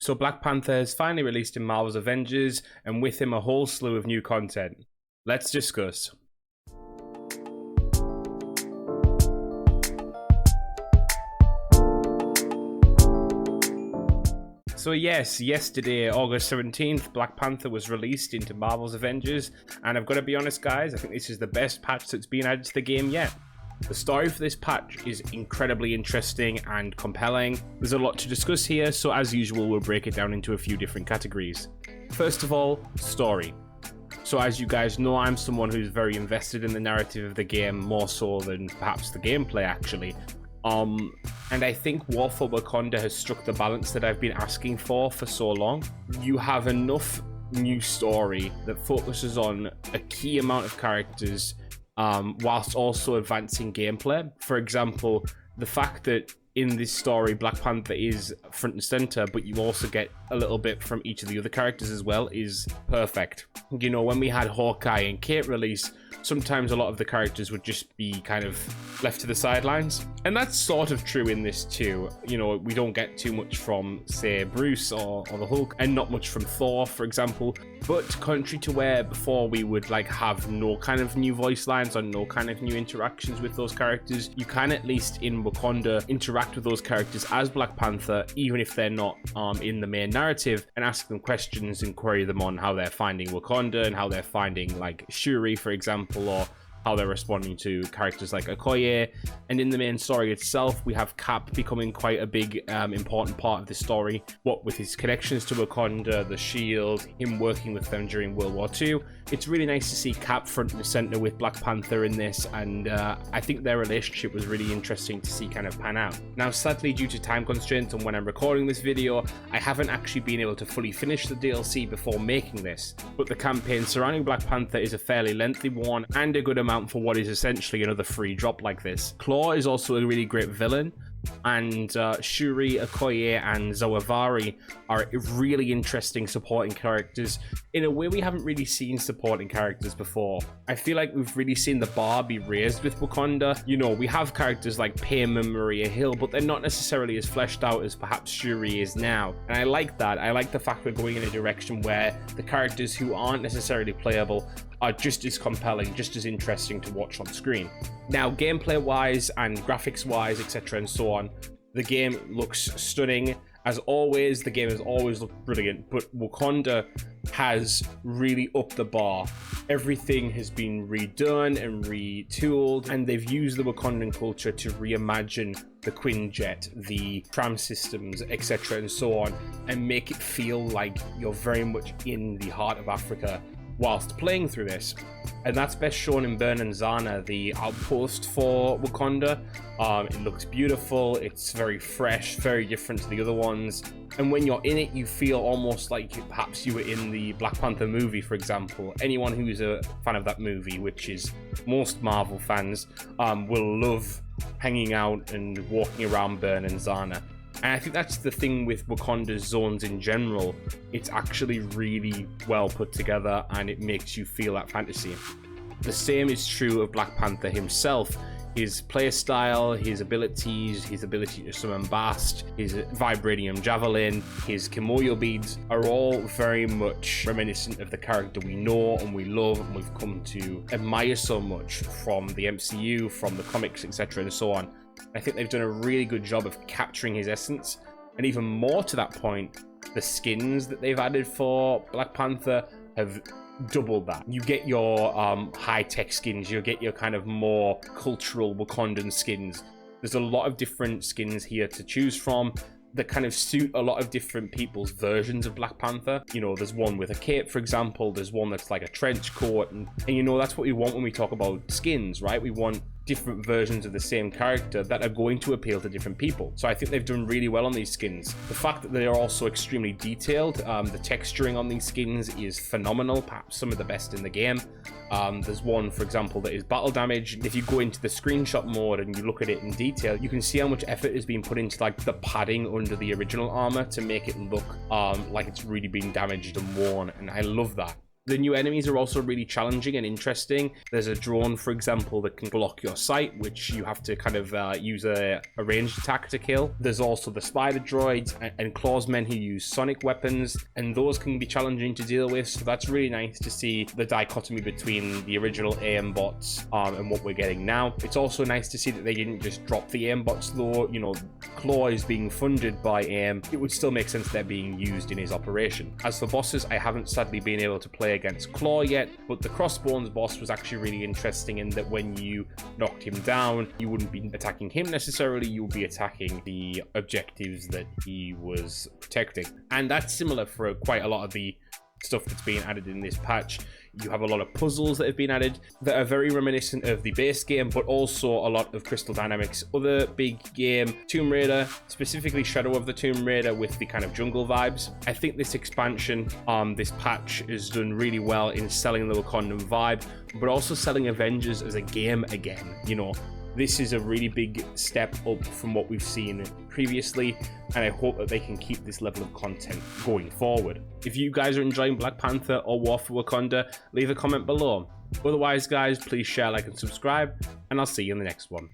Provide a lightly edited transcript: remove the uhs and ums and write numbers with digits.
So Black Panther has finally released in Marvel's Avengers, and with him a whole slew of new content. Let's discuss. So yes, yesterday, August 17th, Black Panther was released into Marvel's Avengers, and I've got to be honest guys, I think this is the best patch that's been added to the game yet. The story for this patch is incredibly interesting and compelling. There's a lot to discuss here, so as usual we'll break it down into a few different categories. First of all, story. So as you guys know, I'm someone who's very invested in the narrative of the game, more so than perhaps the gameplay actually. And I think War for Wakanda has struck the balance that I've been asking for so long. You have enough new story that focuses on a key amount of characters whilst also advancing gameplay. For example, the fact that in this story Black Panther is front and center, but you also get a little bit from each of the other characters as well is perfect. You know, when we had Hawkeye and Kate release, sometimes a lot of the characters would just be kind of left to the sidelines. And that's sort of true in this too. You know, we don't get too much from, say, Bruce or the Hulk, and not much from Thor, for example. But contrary to where before we would like have no kind of new voice lines or no kind of new interactions with those characters, you can at least in Wakanda interact with those characters as Black Panther, even if they're not in the main narrative, and ask them questions and query them on how they're finding Wakanda and how they're finding like Shuri, for example, or how they're responding to characters like Okoye. And in the main story itself, we have Cap becoming quite a big important part of the story, what with his connections to Wakanda, the Shield, him working with them during World War II. It's really nice to see Cap front and center with Black Panther in this, and I think their relationship was really interesting to see kind of pan out. Now sadly, due to time constraints and when I'm recording this video, I haven't actually been able to fully finish the DLC before making this, but the campaign surrounding Black Panther is a fairly lengthy one and a good amount for what is essentially another free drop like this. Claw is also a really great villain, and Shuri, Okoye, and Zawahiri are really interesting supporting characters in a way we haven't really seen supporting characters before. I feel like we've really seen the bar be raised with Wakanda. You know, we have characters like Payman, Maria Hill, but they're not necessarily as fleshed out as perhaps Shuri is now. And I like that. I like the fact we're going in a direction where the characters who aren't necessarily playable are just as compelling, just as interesting to watch on screen. Now, gameplay wise and graphics wise, etc. and so on, the game looks stunning. As always, the game has always looked brilliant, but Wakanda has really upped the bar. Everything has been redone and retooled, and they've used the Wakandan culture to reimagine the Quinjet, the tram systems, etc. and so on, and make it feel like you're very much in the heart of Africa whilst playing through this. And that's best shown in Burn and Zana, the outpost for Wakanda. It looks beautiful, it's very fresh, very different to the other ones, and when you're in it you feel almost like perhaps you were in the Black Panther movie, for example. Anyone who's a fan of that movie, which is most Marvel fans, will love hanging out and walking around Burn and Zana. And I think that's the thing with Wakanda's zones in general. It's actually really well put together and it makes you feel that fantasy. The same is true of Black Panther himself. His player style, his abilities, his ability to summon Bast, his vibranium javelin, his Kimoyo beads are all very much reminiscent of the character we know and we love and we've come to admire so much from the MCU, from the comics, etc. and so on. I think they've done a really good job of capturing his essence, and even more to that point, the skins that they've added for Black Panther have doubled that. You get your high-tech skins, you get your kind of more cultural Wakandan skins. There's a lot of different skins here to choose from that kind of suit a lot of different people's versions of Black Panther. You know, there's one with a cape, for example, there's one that's like a trench coat, and you know, that's what we want when we talk about skins, right? We want different versions of the same character that are going to appeal to different people. So I think they've done really well on these skins. The fact that they are also extremely detailed, the texturing on these skins is phenomenal, perhaps some of the best in the game. There's one, for example, that is battle damage. If you go into the screenshot mode and you look at it in detail, you can see how much effort has been put into like the padding under the original armor to make it look like it's really been damaged and worn, and I love that. The new enemies are also really challenging and interesting. There's a drone, for example, that can block your sight, which you have to kind of use a ranged attack to kill. There's also the spider droids and clawsmen who use sonic weapons, and those can be challenging to deal with. So that's really nice to see the dichotomy between the original AM bots and what we're getting now. It's also nice to see that they didn't just drop the AM bots, though. You know, Claw is being funded by AM. It would still make sense they're being used in his operation. As for bosses, I haven't sadly been able to play against Claw yet, but the Crossbones boss was actually really interesting in that when you knocked him down, you wouldn't be attacking him necessarily, you would be attacking the objectives that he was protecting. And that's similar for quite a lot of the stuff that's being added in this patch. You have a lot of puzzles that have been added that are very reminiscent of the base game, but also a lot of Crystal Dynamics' other big game, Tomb Raider, specifically Shadow of the Tomb Raider with the kind of jungle vibes. I think this expansion, this patch has done really well in selling the Wakandan vibe, but also selling Avengers as a game again. You know, this is a really big step up from what we've seen previously, and I hope that they can keep this level of content going forward. If you guys are enjoying Black Panther or War for Wakanda, leave a comment below. Otherwise, guys, please share, like, and subscribe, and I'll see you in the next one.